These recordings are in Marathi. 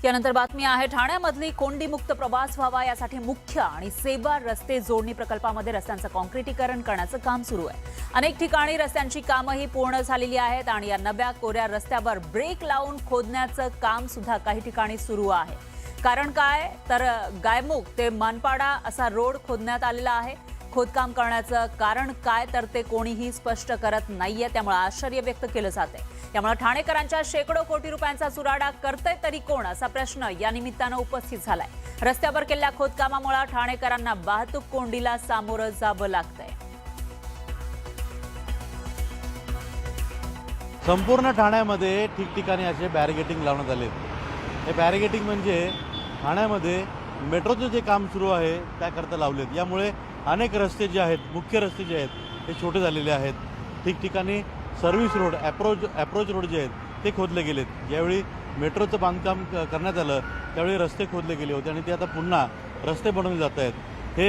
यानंतर बातमी आहे ठाण्यामधली कोंडीमुक्त प्रवास व्हावा यासाठी मुख्य आणि सेवा रस्ते जोडणी प्रकल्पामध्ये रस्त्यांचं काँक्रिटीकरण करण्याचं काम सुरू आहे। अनेक ठिकाणी रस्त्यांची कामही पूर्ण झालेली आहेत आणि या नव्या कोऱ्या रस्त्यावर ब्रेक लावून खोदण्याचं काम सुद्धा काही ठिकाणी सुरू आहे। कारण काय तर गायमुख ते मानपाडा असा रोड खोदण्यात आलेला आहे। खोदकाम करण्याचं कारण काय तर ते कोणीही स्पष्ट करत नाहीये, त्यामुळे आश्चर्य व्यक्त केलं जाते। त्यामुळे ठाणेकरांच्या शेकडो कोटी रुपयांचा चुराडा करतंय तरी कोण असा प्रश्न या निमित्तानं उपस्थित झालाय। रस्त्यावर केलेल्या खोदकामामुळे ठाणेकरांना वाहतूक कोंडीला सामोरं जावं लागतंय। संपूर्ण ठाण्यामध्ये ठिकठिकाणी असे बॅरिगेटिंग लावण्यात आले। हे बॅरिगेटिंग म्हणजे ठाण्यामध्ये मेट्रोचं जे काम सुरू आहे त्याकरता लावलेत। यामुळे अनेक रस्ते जे आहेत, मुख्य रस्ते जे आहेत ते छोटे झालेले आहेत। ठिकठिकाणी सर्व्हिस रोड, अप्रोच रोड जे आहेत ते खोदले गेलेत। ज्यावेळी मेट्रोचं बांधकाम करण्यात आलं त्यावेळी रस्ते खोदले गेले होते आणि ते आता पुन्हा रस्ते बनवले जात आहेत।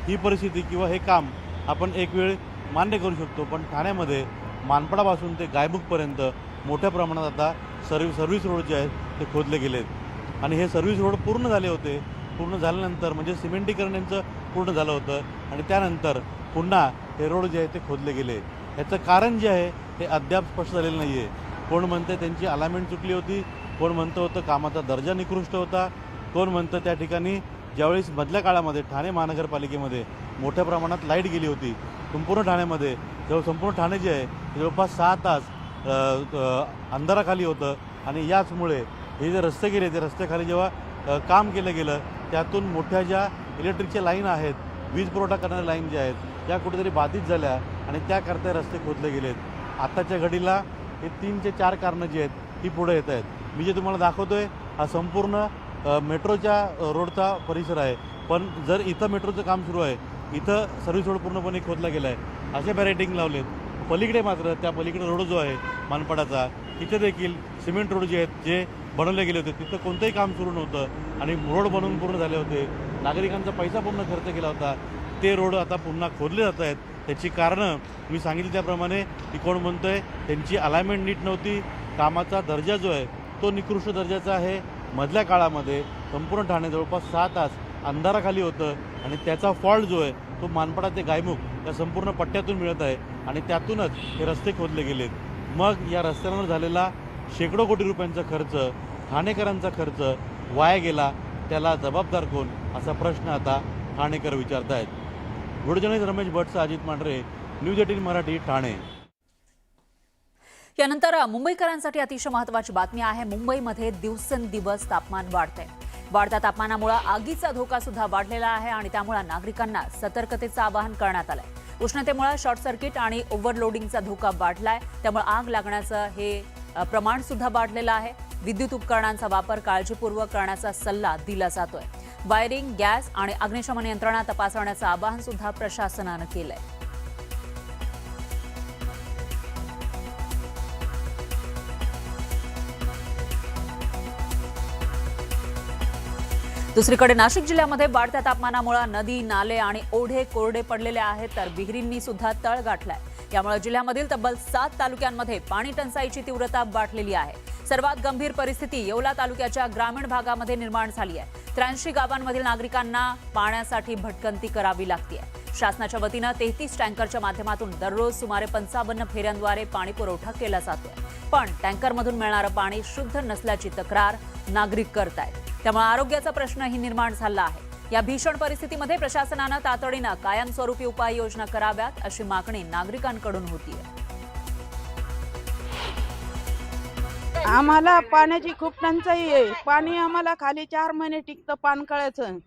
ही परिस्थिती किंवा हे काम आपण एक वेळ मान्य करू शकतो, पण ठाण्यामध्ये मानपाडापासून ते गायमुखपर्यंत मोठ्या प्रमाणात आता सर्व्हिस रोड जे आहेत ते खोदले गेलेत आणि हे सर्व्हिस रोड पूर्ण झाले होते। पूर्ण झाल्यानंतर म्हणजे सिमेंटीकरण यांचं पूर्ण झालं होतं आणि त्यानंतर पुन्हा हे रोड जे आहे ते खोदले गेले। याचं कारण जे आहे हे अद्याप स्पष्ट झालेलं नाही आहे। कोण म्हणतं त्यांची अलाइनमेंट चुकली होती, कोण म्हणतं होतं कामाचा दर्जा निकृष्ट होता, कोण म्हणतं त्या ठिकाणी ज्यावेळेस मधल्या काळामध्ये ठाणे महानगरपालिकेमध्ये मोठ्या प्रमाणात लाईट गेली होती संपूर्ण ठाण्यामध्ये, जेव्हा संपूर्ण ठाणे जे आहे जवळपास 6 तास अंधाराखाली होतं आणि याचमुळे हे जे रस्ते गेले ते रस्त्याखाली जेव्हा काम केलं गेलं त्यातून मोठ्या ज्या इलेक्ट्रिकच्या लाईन आहेत, वीज पुरवठा करणाऱ्या लाईन ज्या आहेत त्या कुठेतरी बाधित झाल्या आणि त्याकरता रस्ते खोदले गेलेत। आत्ताच्या घडीला हे 3 ते 4 कारणं जी आहेत ही पुढे येत आहेत। मी जे तुम्हाला दाखवतोय हा संपूर्ण मेट्रोच्या रोडचा परिसर आहे, पण जर इथं मेट्रोचं काम सुरू आहे, इथं सर्व्हिस रोड पूर्णपणे खोदला गेला आहे, असे बॅरिगेटिंग लावलेत। पलीकडे मात्र त्या पलीकडे रोड जो आहे मानपाडाचा तिथे देखील सिमेंट रोड जे आहेत जे बनवले गेले होते तिथं कोणतंही काम सुरू नव्हतं आणि रोड बनवून पूर्ण झाले होते। नागरिकांचा पैसा पूर्ण खर्च केला होता, ते रोड आता पुन्हा खोदले जात आहेत। त्याची कारणं मी सांगितलं त्याप्रमाणे की कोण म्हणतंय त्यांची अलाइनमेंट नीट नव्हती, कामाचा दर्जा जो आहे तो निकृष्ट दर्जाचा आहे। मधल्या काळामध्ये संपूर्ण ठाणे जवळपास 6 तास अंधाराखाली होतं आणि त्याचा फॉल्ट जो आहे तो मानपाडा ते गायमुख या संपूर्ण पट्ट्यातून मिळत आहे आणि त्यातूनच हे रस्ते खोदले गेलेत। मग या रस्त्यांवर झालेला शेकडो कोटी रुपयांचा खर्च, ठाणेकरांचा खर्च वाया गेला, त्याला जबाबदार कोण असा प्रश्न आता ठाणेकर विचारत आहेत। Video Ramesh Bhatt, Ajit Mandhare, news 18 Marathi, Thane. यानंतर मुंबईकरांसाठी अतिशय महत्त्वाची बातमी आहे। मुंबईमध्ये दिवसेंदिवस तापमान वाढतंय। वाढत्या तापमानामुळे आगीचा धोका सुद्धा वाढलेला आहे आणि त्यामुळे नागरिकांना सतर्कतेचं आवाहन करण्यात आलंय। उष्णतेमुळे शॉर्ट सर्किट आणि ओव्हरलोडिंगचा धोका वाढलाय, त्यामुळे आग लागण्याचं हे प्रमाण सुद्धा वाढलेलं आहे। विद्युत उपकरणांचा वापर काळजीपूर्वक करण्याचा सल्ला दिला जातोय। वायरिंग, गॅस आणि अग्निशमन यंत्रणा तपासण्याचं आवाहन सुद्धा प्रशासनानं केलंय। दुसरीकडे नाशिक जिल्ह्यामध्ये वाढत्या तापमानामुळे नदी, नाले आणि ओढे कोरडे पडलेले आहेत, तर विहिरींनी सुद्धा तळ गाठलाय। यामुळे जिल्ह्यामधील तब्बल 7 तालुक्यांमध्ये पाणी टंचाईची तीव्रता वाढलेली आहे। सर्वात गंभीर परिस्थिती येवला तालुक्याच्या ग्रामीण भागामध्ये निर्माण झाली आहे। 83 गावांमधील नागरिकांना पाण्यासाठी भटकंती करावी लागते। शासनाच्या वतीनं 33 टँकरच्या माध्यमातून दररोज सुमारे 55 फेऱ्यांद्वारे पाणी पुरवठा केला जातोय, पण टँकरमधून मिळणारं पाणी शुद्ध नसल्याची तक्रार नागरिक करतायत। त्यामुळे आरोग्याचा प्रश्नही निर्माण झाला आहे। या भीषण परिस्थितीमध्ये प्रशासनानं तातडीनं कायमस्वरूपी उपाययोजना कराव्यात अशी मागणी नागरिकांकडून होतीये। आम्हाला पाण्याची खूप टंचाई आहे। पाणी आम्हाला खाली 4 महिने टिकतं पानकळ्याचं।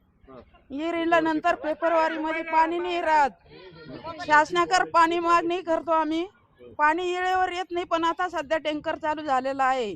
विहिरीला नंतर फेब्रुवारीमध्ये पाणी नाही राहत। शासनाकडे पाणी मागणी करतो आम्ही, पाणी वेळेवर येत नाही, पण आता सध्या टँकर चालू झालेला आहे।